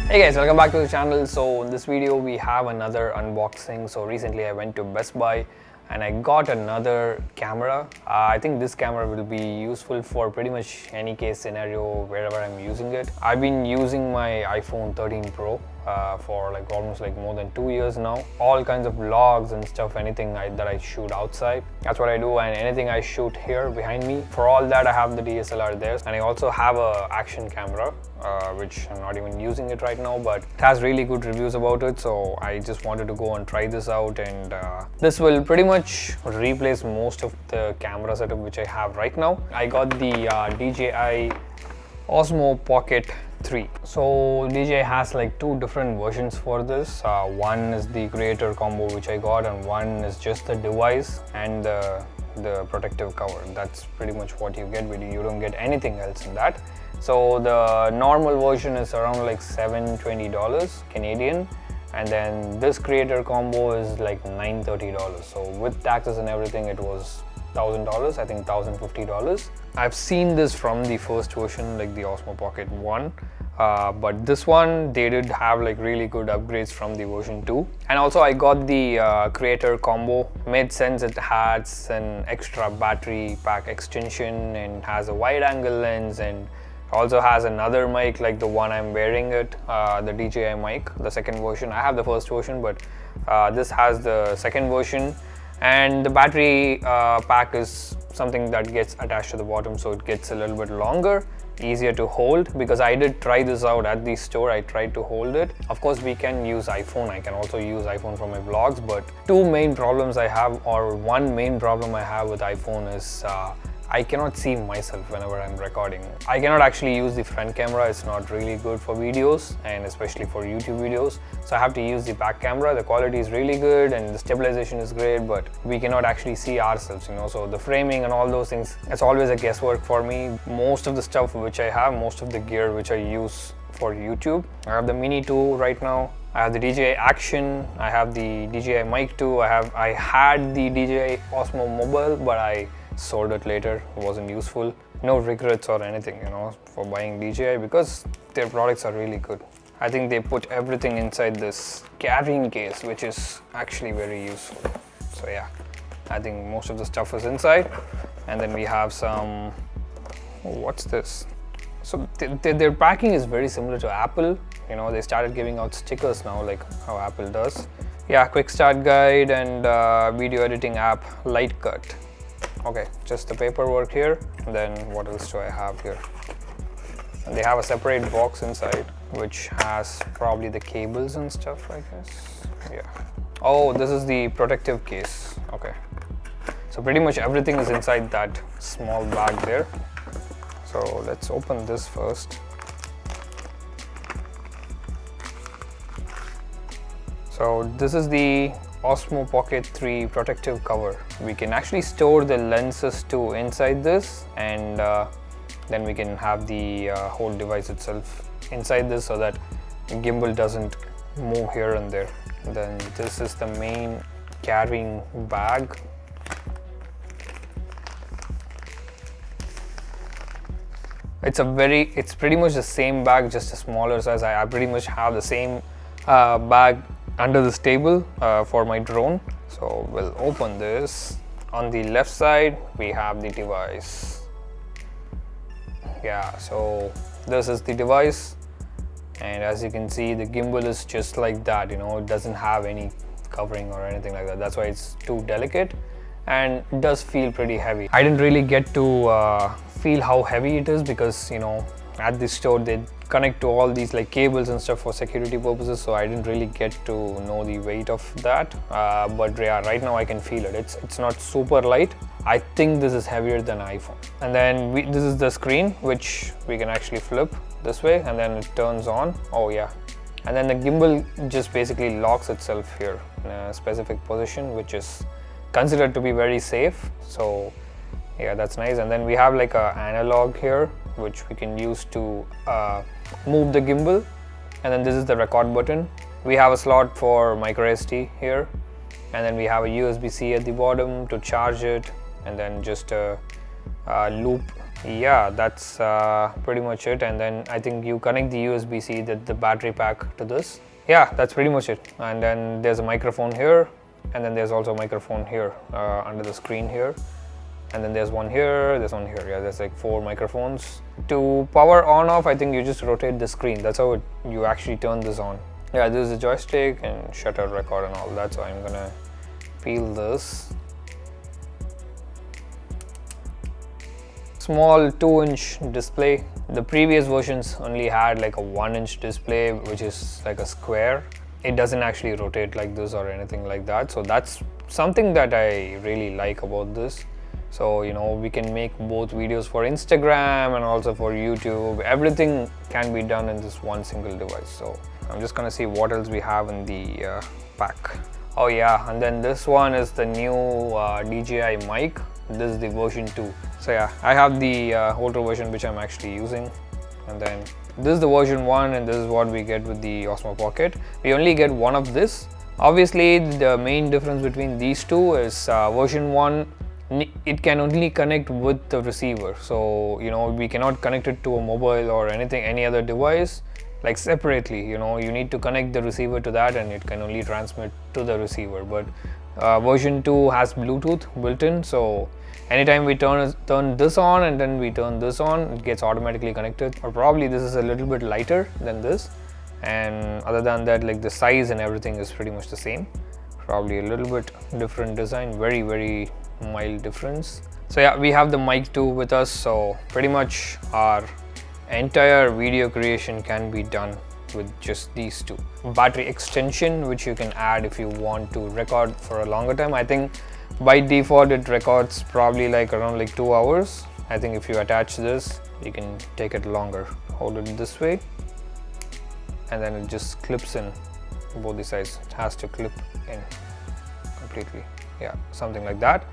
Hey guys, welcome back to the channel. So in this video we have another unboxing. So recently I went to Best Buy and I got another camera. I think this camera will be useful for pretty much any case scenario wherever I'm using it. I've been using my iPhone 13 Pro for almost more than 2 years now. All kinds of vlogs and stuff, anything that I shoot outside, that's what I do, and anything I shoot here behind me. For all that I have the DSLR there, and I also have a action camera which I'm not even using it right now, but it has really good reviews about it, so I just wanted to go and try this out. And this will pretty much replace most of the camera setup which I have right now. I got the DJI Osmo Pocket 3. So DJI has two different versions for this. One is the creator combo which I got, and one is just the device and the protective cover. That's pretty much what you get with it. You don't get anything else in that. So the normal version is around $720 Canadian, and then this creator combo is $930. So with taxes and everything it was $1,000, I think $1,050. I've seen this from the first version, the Osmo Pocket 1, but this one they did have really good upgrades from the version 2. And also I got the creator combo. Made sense. It has an extra battery pack extension and has a wide angle lens, and also has another mic like the one I'm wearing it, the DJI mic, the second version. I have the first version, but this has the second version. And the battery pack is something that gets attached to the bottom, so it gets a little bit longer, easier to hold, because I did try this out at the store. I tried to hold it. Of course we can use iPhone, I can also use iPhone for my vlogs, but one main problem I have with iPhone is I cannot see myself whenever I'm recording. I cannot actually use the front camera. It's not really good for videos, and especially for YouTube videos. So I have to use the back camera. The quality is really good and the stabilization is great, but we cannot actually see ourselves, So the framing and all those things, it's always a guesswork for me. Most of the stuff which I have, most of the gear which I use for YouTube, I have the Mini 2 right now. I have the DJI Action. I have the DJI Mic 2. I had the DJI Osmo Mobile, but I sold it later. It wasn't useful. No regrets or anything, for buying DJI, because their products are really good. I think they put everything inside this carrying case, which is actually very useful. So yeah, I think most of the stuff is inside. And then we have some, what's this? So their packing is very similar to Apple. They started giving out stickers now, like how Apple does. Yeah, quick start guide and video editing app Lightcut. Okay, just the paperwork here. And then what else do I have here? And they have a separate box inside, which has probably the cables and stuff, I guess. Yeah. Oh, this is the protective case. Okay. So pretty much everything is inside that small bag there. So let's open this first. So this is the Osmo Pocket 3 protective cover. We can actually store the lenses too inside this, and then we can have the whole device itself inside this, so that the gimbal doesn't move here and there. And then this is the main carrying bag. It's pretty much the same bag, just a smaller size. I pretty much have the same bag under this table for my drone. So we'll open this. On the left side we have the device. Yeah, so this is the device, and as you can see the gimbal is just like that. It doesn't have any covering or anything like that. That's why it's too delicate, and it does feel pretty heavy. I didn't really get to feel how heavy it is, because at the store they connect to all these cables and stuff for security purposes, so I didn't really get to know the weight of that, but yeah, right now I can feel it. It's not super light. I think this is heavier than iPhone. And then this is the screen, which we can actually flip this way, and then it turns on. Oh yeah. And then the gimbal just basically locks itself here in a specific position, which is considered to be very safe. So yeah, that's nice. And then we have a analog here, which we can use to move the gimbal. And then this is the record button. We have a slot for micro SD here, and then we have a USB-C at the bottom to charge it, and then just a loop yeah, that's pretty much it. And then I think you connect the USB-C, the battery pack to this. Yeah, that's pretty much it. And then there's a microphone here, and then there's also a microphone here under the screen here. And then there's one here, there's one here. Yeah, there's like 4 microphones. To power on off, I think you just rotate the screen. That's how you actually turn this on. Yeah, this is a joystick and shutter, record and all that. So I'm gonna peel this. Small 2-inch display. The previous versions only had like a 1-inch display, which is like a square. It doesn't actually rotate like this or anything like that. So that's something that I really like about this. So, you know, we can make both videos for Instagram and also for YouTube. Everything can be done in this one single device. So I'm just gonna see what else we have in the pack. Oh yeah, and then this one is the new DJI mic. This is the version 2. So yeah, I have the older version which I'm actually using. And then this is the version 1, and this is what we get with the Osmo Pocket. We only get one of this. Obviously, the main difference between these two is version 1, it can only connect with the receiver. So, you know, we cannot connect it to a mobile or any other device like separately. You know, you need to connect the receiver to that, and it can only transmit to the receiver. But version 2 has Bluetooth built in, so anytime we turn this on and then we turn this on, it gets automatically connected. Or probably this is a little bit lighter than this, and other than that, like the size and everything is pretty much the same. Probably a little bit different design, very mild difference. So yeah, we have the mic too with us, so pretty much our entire video creation can be done with just these two. Battery extension, which you can add if you want to record for a longer time. I think by default it records probably like around like 2 hours. I think if you attach this, you can take it longer. Hold it this way, and then it just clips in both the sides. It has to clip in completely. Yeah, something like that.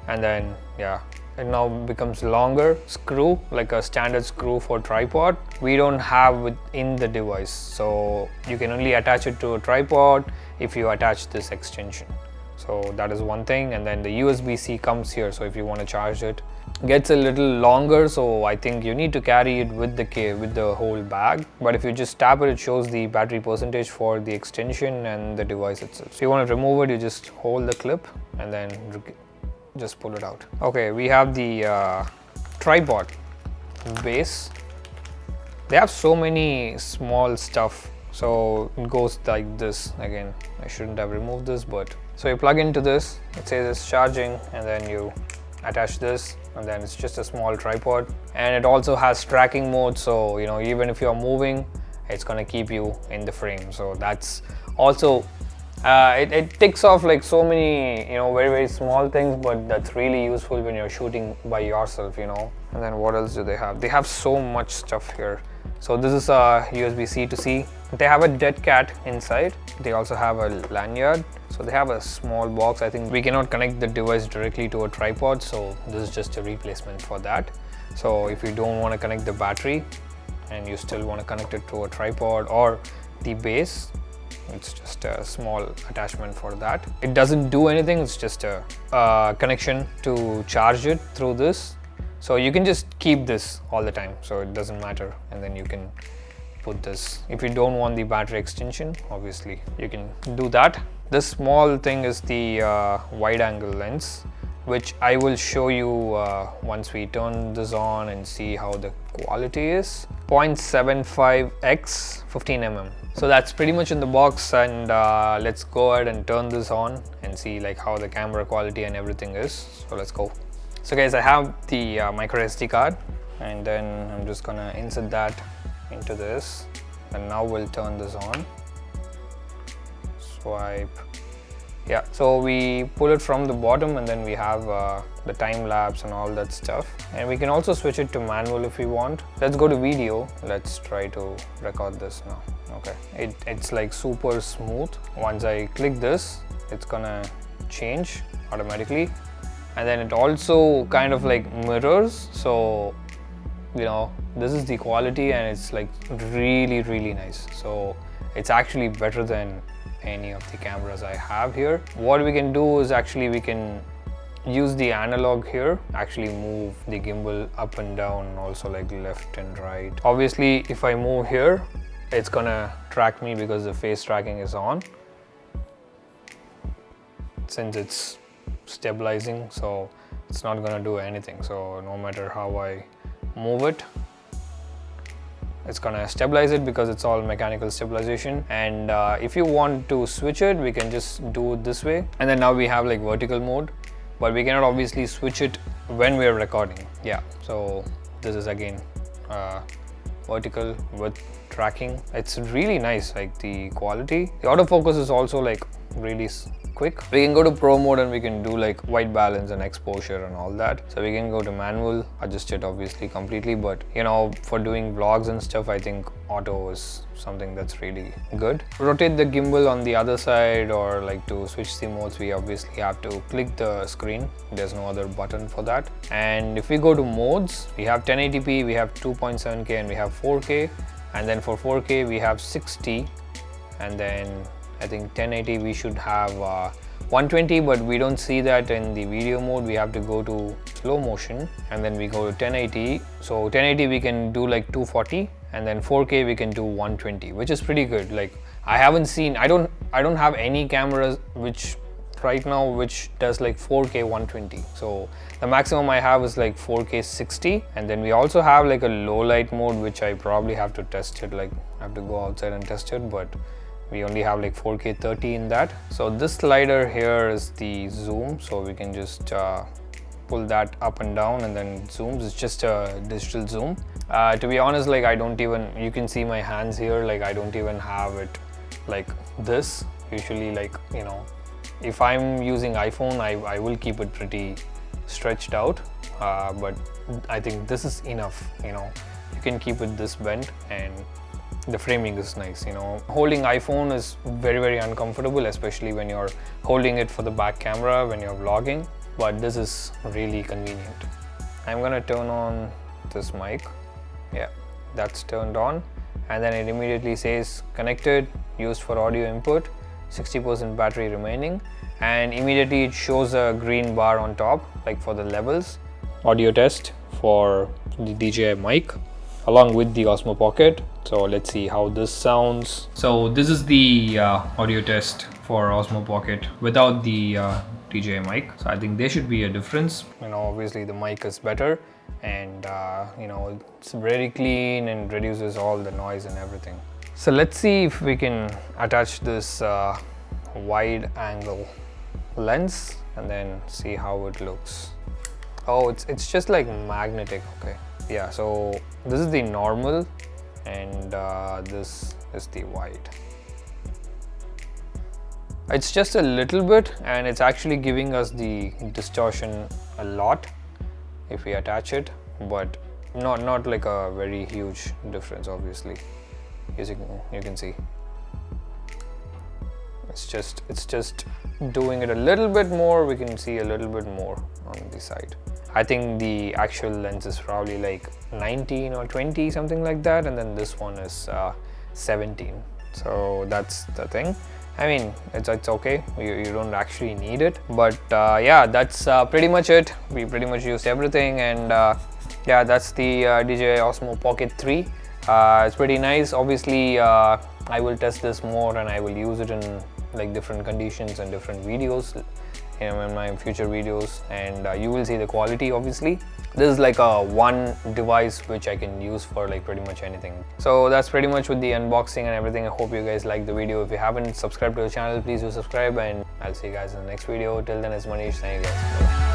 And then yeah, it now becomes longer screw, like a standard screw for tripod. We don't have within the device, so you can only attach it to a tripod if you attach this extension. So that is one thing. And then the USB-C comes here, so if you want to charge it, gets a little longer, so I think you need to carry it with the whole bag. But if you just tap it, it shows the battery percentage for the extension and the device itself. So you want to remove it, you just hold the clip and then just pull it out. Okay, we have the tripod base. They have so many small stuff, so it goes like this. Again, I shouldn't have removed this, but so you plug into this, it says it's charging, and then you attach this, and then it's just a small tripod. And it also has tracking mode, so you know, even if you're moving, it's gonna keep you in the frame. So that's also it ticks off like so many, you know, very small things, but that's really useful when you're shooting by yourself, you know. And then what else do they have? They have so much stuff here. So this is a USB-C to C. They have a dead cat inside. They also have a lanyard. So they have a small box. I think we cannot connect the device directly to a tripod, so this is just a replacement for that. So if you don't want to connect the battery and you still want to connect it to a tripod or the base, it's just a small attachment for that. It doesn't do anything, it's just a connection to charge it through this. So you can just keep this all the time, so it doesn't matter. And then you can put this, if you don't want the battery extension, obviously you can do that. This small thing is the wide angle lens, which I will show you once we turn this on and see how the quality is. 0.75x 15mm. So that's pretty much in the box, and let's go ahead and turn this on and see like how the camera quality and everything is. So let's go. So guys, I have the micro SD card, and then I'm just gonna insert that into this, and now we'll turn this on. Swipe. Yeah, so we pull it from the bottom, and then we have the time lapse and all that stuff. And we can also switch it to manual if we want. Let's go to video. Let's try to record this now. Okay, it's like super smooth. Once I click this, it's gonna change automatically. And then it also kind of like mirrors. So, you know, this is the quality, and it's like really nice. So it's actually better than any of the cameras I have here. What we can do is actually we can use the analog here, actually move the gimbal up and down, also like left and right. Obviously if I move here, it's gonna track me because the face tracking is on since it's stabilizing, so it's not gonna do anything. So no matter how I move it, it's gonna stabilize it because it's all mechanical stabilization. And if you want to switch it, we can just do it this way. And then now we have like vertical mode, but we cannot obviously switch it when we are recording. Yeah, so this is again vertical with tracking. It's really nice, like the quality. The autofocus is also like really quick. We can go to pro mode and we can do like white balance and exposure and all that. So we can go to manual, adjust it obviously completely, but you know, for doing vlogs and stuff, I think auto is something that's really good. Rotate the gimbal on the other side, or like to switch the modes, we obviously have to click the screen. There's no other button for that. And if we go to modes, we have 1080p, we have 2.7K, and we have 4K. And then for 4K we have 60, and then I think 1080 we should have 120, but we don't see that in the video mode. We have to go to slow motion and then we go to 1080. So 1080 we can do like 240, and then 4K we can do 120, which is pretty good. Like I haven't seen, I don't have any cameras which right now which does like 4K 120. So the maximum I have is like 4K 60, and then we also have like a low light mode, which I probably have to test it, like I have to go outside and test it, but we only have like 4K 30 in that. So this slider here is the zoom, so we can just pull that up and down and then it zooms. It's just a digital zoom. To be honest, like I don't even, you can see my hands here, like I don't even have it like this. Usually, like, you know, if I'm using iPhone, I will keep it pretty stretched out, but I think this is enough. You know, you can keep it this bent and the framing is nice. You know, holding iPhone is very uncomfortable, especially when you're holding it for the back camera when you're vlogging, but this is really convenient. I'm gonna turn on this mic. Yeah, that's turned on, and then it immediately says connected, used for audio input, 60% battery remaining, and immediately it shows a green bar on top, like for the levels. Audio test for the DJI mic along with the Osmo Pocket. So let's see how this sounds. So this is the audio test for Osmo Pocket without the DJI mic. So I think there should be a difference. You know, obviously the mic is better, and you know, it's very clean and reduces all the noise and everything. So let's see if we can attach this wide angle lens and then see how it looks. Oh, it's just like magnetic. Okay, yeah, so this is the normal and this is the wide. It's just a little bit, and it's actually giving us the distortion a lot if we attach it, but not like a very huge difference, obviously. As you can see, it's just doing it a little bit more. We can see a little bit more on the side. I think the actual lens is probably like 19 or 20, something like that, and then this one is 17. So that's the thing. I mean, it's okay, you don't actually need it, but yeah, that's pretty much it. We pretty much used everything, and yeah, that's the DJI Osmo Pocket 3. It's pretty nice. Obviously, I will test this more and I will use it in like different conditions and different videos, you know, in my future videos, and you will see the quality. Obviously, this is like a one device which I can use for like pretty much anything. So that's pretty much with the unboxing and everything. I hope you guys liked the video. If you haven't subscribed to the channel, please do subscribe, and I'll see you guys in the next video. Till then, it's Manish saying, guys, bye.